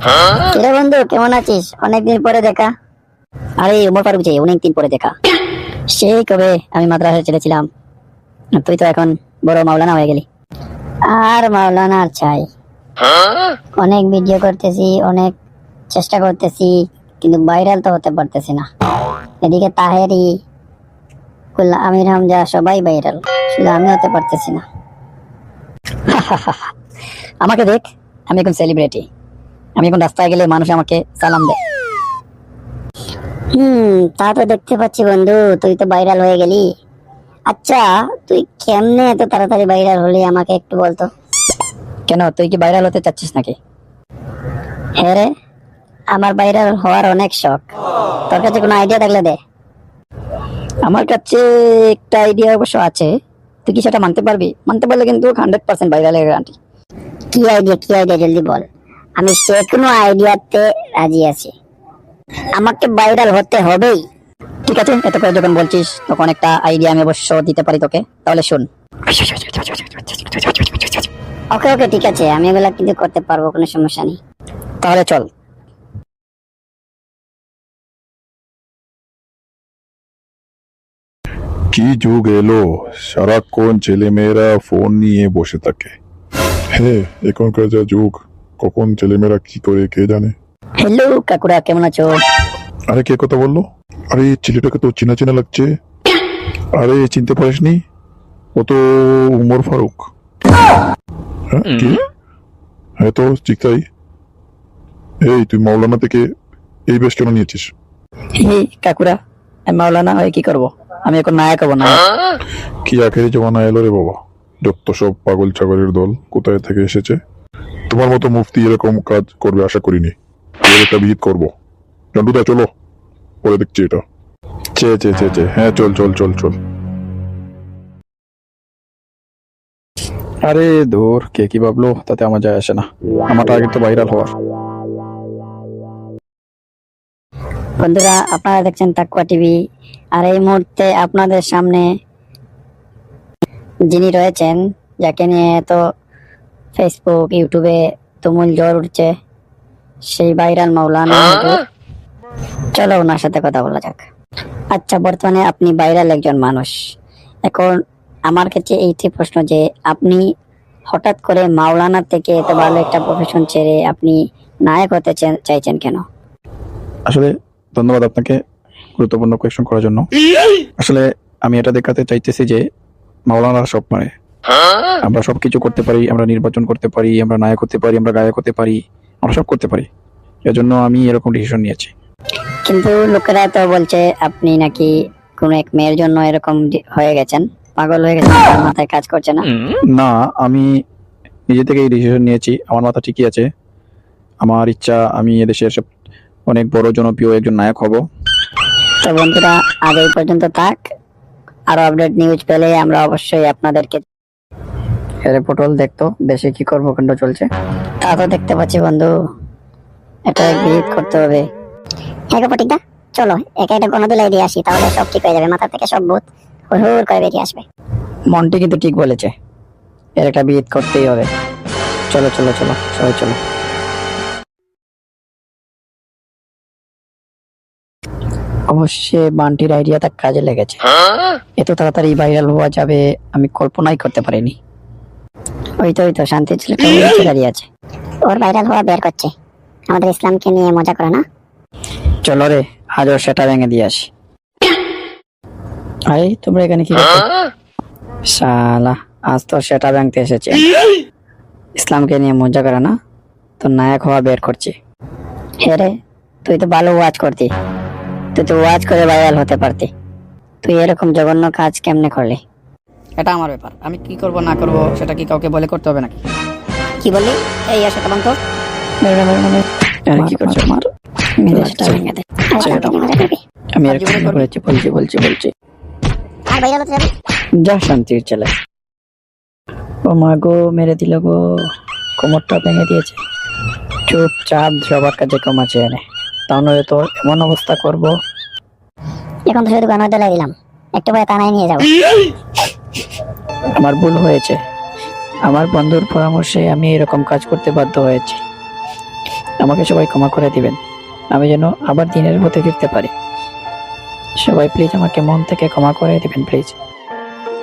কিরে বন্ধু, কেমন আছিস? অনেকদিন পরে দেখা। আরে উমর ফারুক যে, অনেকদিন পরে দেখা। সেই কবে আমি মাদ্রাসায় ছেড়েছিলাম, তুই তো এখন বড় মাওলানা হয়ে গেলি। আর মাওলানা আর চাই? অনেক ভিডিও করতেছি, অনেক চেষ্টা করতেছি, কিন্তু ভাইরাল তো হতে পারতেছি না। এদিকে তাহেরি, আমির হামজা সবাই ভাইরাল, শুধু আমি হতে পারতেছি না। আমাকে দেখ, আমি এখন সেলিব্রিটি। আমি এখন রাস্তায় গেলে মানুষ আমাকে সালাম দেয়। তা তো দেখতে পাচ্ছি বন্ধু, তুই তো ভাইরাল হয়ে গেলি। আচ্ছা, তুই কেমনে এত তাড়াতাড়ি ভাইরাল হলি আমাকে একটু বলতো। কেন, তুই কি ভাইরাল হতে চাচ্ছিস নাকি? হ্যাঁ রে, আমার ভাইরাল হওয়ার অনেক শখ। তোর কাছে কোনো আইডিয়া থাকলে দে। আমার কাছে একটা আইডিয়া অবশ্য আছে, তুই কি সেটা মানতে পারবি? মানতে পারলে কিন্তু 100% ভাইরালের গ্যারান্টি। কি আইডিয়া, কি আইডিয়া, জলদি বল। আমি সে কোনো আইডিয়াতে রাজি আছি, আমাকে ভাইরাল হতে হবেই। ঠিক আছে, এত করে যখন বলছিস, তখন একটা আইডিয়া আমি অবশ্য দিতে পারি তোকে, তাহলে শুন। ওকে ওকে, ঠিক আছে, আমি এগুলা কিন্তু করতে পারবো, কোনো সমস্যা নেই। তাহলে চল। কি যুগ এলো, সারাক্ষণ ছেলেমেয়েরা ফোন নিয়ে বসে থাকে। হ্যাঁ, এখনকার যা যুগ, কখন ছেলেমেয়েরা কি করে কে জানে। হ্যালো কাকুরা, কেমন আছো? আরে কে কথা বললো? আরে এই ছেলেটাকে তো চেনা চেনা লাগছে। আরে চিনতে পারিসনি? ও তো উমর ফারুক। হ্যাঁ কি? হ্যাঁ তো ঠিক তাই। এই তুই মাওলানা থেকে এই বেশ কেন নিয়েছিস? এই কাকুরা, আমি মাওলানা হয়ে কি করব? আমি এখন নায়ক হবো, নায়ক। কি আখেরি জমানা এলো রে বাবা, যত সব পাগল ছাগলের দল কোথায় থেকে এসেছে। তোমার মতো মুফতি এরকম কাজ করবে আশা করিনি। এর একটা বিহিত করবো। জন্টুদা চলো, পরে দেখছি এটা। চে চে চে চে, হ্যাঁ চল চল চল চল। আরে ধুর, কে কি ভাবলো তাতে আমার যায় আসে না। আমার টার্গেট তো ভাইরাল হওয়ার। বন্ধুরা, আপনারা দেখছেন তাকুয়া টিভি, আর এই মুহূর্তে আপনাদের সামনে যিনি রয়েছেন, যাকে নিয়ে তো ফেসবুক ইউটিউবে তুমুল জ্বর উঠছে, সেই ভাইরাল মাওলানা হুজুর। চলো ওনার সাথে কথা বলা যাক। আচ্ছা, বর্তমানে আপনি ভাইরাল একজন মানুষ। এখন আমার কাছে এইটি প্রশ্ন যে, আপনি হঠাৎ করে মাওলানা থেকে এত ভালো একটা প্রফেশন ছেড়ে আপনি নায়ক হতে চাইছেন কেন? আসলে ধন্যবাদ আপনাকে গুরুত্বপূর্ণ কোয়েশ্চন করার জন্য। আসলে আমি এটা দেখাতে চাইতেছি যে মাওলানা সব মানে আমরা সবকিছু করতে পারি, আমরা নির্বাচন করতে পারি, আমরা নায়ক হতে পারি, আমরা গায়ক হতে পারি, আমরা সব করতে পারি। এজন্য আমি এরকম ডিসিশন নিয়েছি। কিন্তু লোকেরা তো বলছে আপনি নাকি কোন এক মেয়ের জন্য এরকম হয়ে গেছেন, পাগল হয়ে গেছেন, আপনার মাথায় কাজ করছে না। না, আমি নিজে থেকে এই ডিসিশন নিয়েছি। আমার মাথা ঠিকই আছে। আমার ইচ্ছা আমি এদেশের সব অনেক বড় জনপ্রিয় একজন নায়ক হব। তো বন্ধুরা, আজ এই পর্যন্ত থাক। আরো আপডেট নিউজ পেলে আমরা অবশ্যই আপনাদেরকে। এরে পটল, দেখতো দেশে কি কর্মকাণ্ড চলছে। তা তো দেখতে পাচ্ছি বন্ধু, এটা বিহিত করতে হবে। হ্যাঁ গো ফটিকদা, চলো একা একটা গণদুলাই দিয়ে আসি, তাহলে সব ঠিক হয়ে যাবে, মাথা থেকে সব ভূত হুড় হুড় করে বেরিয়ে আসবে। মন্টি কিন্তু ঠিক বলেছে, এর একটা বিহিত করতেই হবে। চলো চলো চলো, সবাই চলো। অবশ্যই বান্টির আইডিয়াটা কাজে লেগেছে। এত তাড়াতাড়ি ভাইরাল হওয়া যাবে আমি কল্পনাই করতে পারিনি। ওই তো শান্তি ছেলেটা নিচে দাঁড়িয়ে আছে, ওর ভাইরাল হওয়া বের করছে। আমাদের ইসলামকে নিয়ে মজা করে না। চলো রে, আজও সেটা ভেঙে দিয়ে আসি। আরে তোমরা এখানে কি করছো? শালা, আজ তো সেটা ভাঙতে এসেছে। ইসলামকে নিয়ে মজা করে না, তো নায়ক হওয়া বের করছি। হে রে, তুই তো ভালো ওয়াজ করতি, তুই তো ওয়াজ করে ভাইরাল হতে পারতি। তুই এরকম জঘন্য কাজ কেমনে করলি? এটা আমার ব্যাপার, আমি কি করব না করব সেটা কি কাউকে বলে করতে হবে নাকি? কি বললি? এই আসো তখন তো কি করছো? আমার আমি এরকম করেছি, বলছি যা শান্তির ছেলে। ও মা গো, মেরে দিল গো, কোমরটা ভেঙে দিয়েছে। চুপচাপ সবার কাছে ক্ষমা চেয়ে নে, তাহলে তো এমন অবস্থা করব। এখন তো শুধু গানের দোলাই দিলাম, একটু পরে থানায় নিয়ে যাবো। আমার ভুল হয়েছে, আমার বন্ধুর পরামর্শে আমি এরকম কাজ করতে বাধ্য হয়েছি। আমাকে সবাই ক্ষমা করে দিবেন, আমি যেন আবার দিনের পথে ফিরতে পারি। সবাই প্লিজ আমাকে মন থেকে ক্ষমা করে দিবেন প্লিজ।